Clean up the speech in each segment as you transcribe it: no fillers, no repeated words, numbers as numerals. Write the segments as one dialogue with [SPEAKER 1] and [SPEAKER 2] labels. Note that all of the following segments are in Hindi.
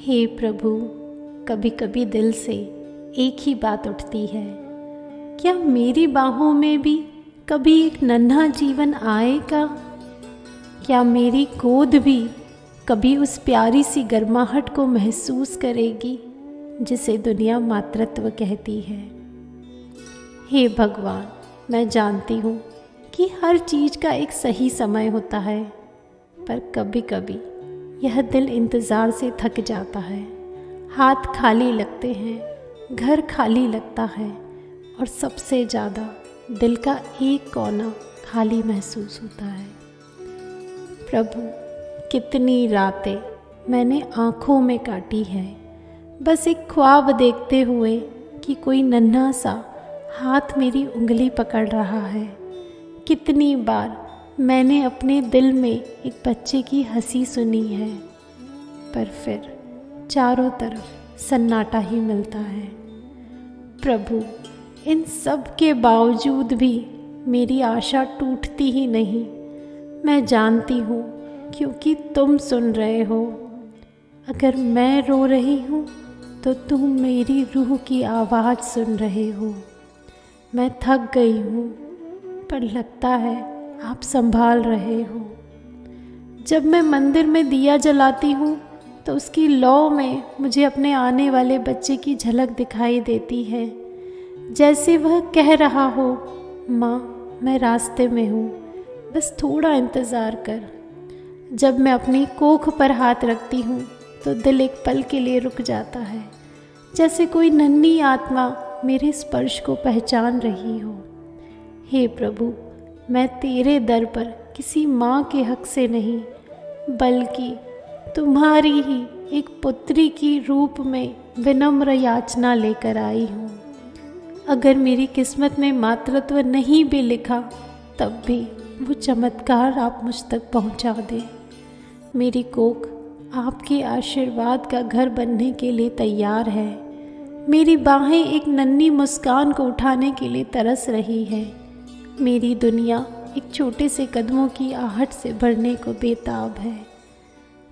[SPEAKER 1] हे प्रभु, कभी कभी दिल से एक ही बात उठती है, क्या मेरी बाहों में भी कभी एक नन्हा जीवन आएगा? क्या मेरी गोद भी कभी उस प्यारी सी गर्माहट को महसूस करेगी जिसे दुनिया मातृत्व कहती है? हे भगवान, मैं जानती हूँ कि हर चीज़ का एक सही समय होता है, पर कभी कभी यह दिल इंतज़ार से थक जाता है। हाथ खाली लगते हैं, घर खाली लगता है और सबसे ज़्यादा दिल का एक कोना खाली महसूस होता है। प्रभु, कितनी रातें मैंने आँखों में काटी है, बस एक ख्वाब देखते हुए कि कोई नन्हा सा हाथ मेरी उंगली पकड़ रहा है। कितनी बार मैंने अपने दिल में एक बच्चे की हंसी सुनी है, पर फिर चारों तरफ सन्नाटा ही मिलता है। प्रभु, इन सब के बावजूद भी मेरी आशा टूटती ही नहीं। मैं जानती हूँ क्योंकि तुम सुन रहे हो। अगर मैं रो रही हूँ तो तुम मेरी रूह की आवाज़ सुन रहे हो। मैं थक गई हूँ, पर लगता है आप संभाल रहे हो। जब मैं मंदिर में दिया जलाती हूँ तो उसकी लौ में मुझे अपने आने वाले बच्चे की झलक दिखाई देती है, जैसे वह कह रहा हो, माँ मैं रास्ते में हूँ, बस थोड़ा इंतज़ार कर। जब मैं अपनी कोख पर हाथ रखती हूँ तो दिल एक पल के लिए रुक जाता है, जैसे कोई नन्ही आत्मा मेरे स्पर्श को पहचान रही हो। हे प्रभु, मैं तेरे दर पर किसी माँ के हक से नहीं, बल्कि तुम्हारी ही एक पुत्री की रूप में विनम्र याचना लेकर आई हूँ। अगर मेरी किस्मत में मातृत्व नहीं भी लिखा, तब भी वो चमत्कार आप मुझ तक पहुँचा दें। मेरी कोख आपके आशीर्वाद का घर बनने के लिए तैयार है। मेरी बाहें एक नन्ही मुस्कान को उठाने के लिए तरस रही है। मेरी दुनिया एक छोटे से कदमों की आहट से भरने को बेताब है।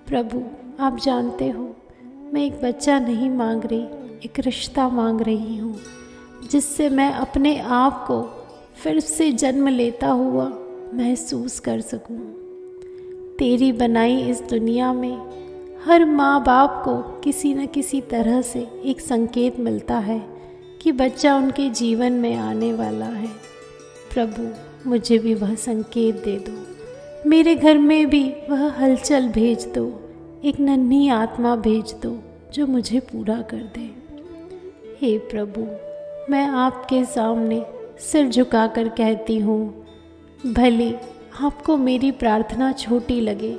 [SPEAKER 1] प्रभु, आप जानते हो, मैं एक बच्चा नहीं मांग रही, एक रिश्ता मांग रही हूँ, जिससे मैं अपने आप को फिर से जन्म लेता हुआ महसूस कर सकूँ। तेरी बनाई इस दुनिया में हर माँ बाप को किसी न किसी तरह से एक संकेत मिलता है कि बच्चा उनके जीवन में आने वाला है। प्रभु, मुझे भी वह संकेत दे दो। मेरे घर में भी वह हलचल भेज दो, एक नन्ही आत्मा भेज दो जो मुझे पूरा कर दे। हे प्रभु, मैं आपके सामने सिर झुकाकर कहती हूँ, भले आपको मेरी प्रार्थना छोटी लगे,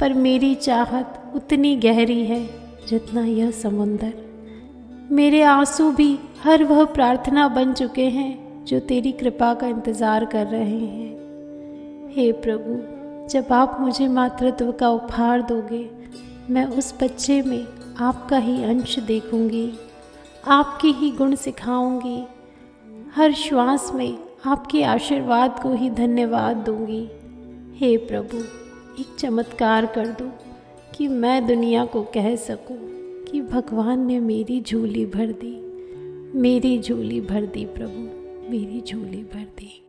[SPEAKER 1] पर मेरी चाहत उतनी गहरी है जितना यह समुंदर। मेरे आंसू भी हर वह प्रार्थना बन चुके हैं जो तेरी कृपा का इंतज़ार कर रहे हैं। हे प्रभु, जब आप मुझे मातृत्व का उपहार दोगे, मैं उस बच्चे में आपका ही अंश देखूंगी, आपके ही गुण सिखाऊंगी। हर श्वास में आपके आशीर्वाद को ही धन्यवाद दूंगी। हे प्रभु, एक चमत्कार कर दो कि मैं दुनिया को कह सकूं कि भगवान ने मेरी झोली भर दी। मेरी झोली भर दी प्रभु, मेरी झोली भर दी।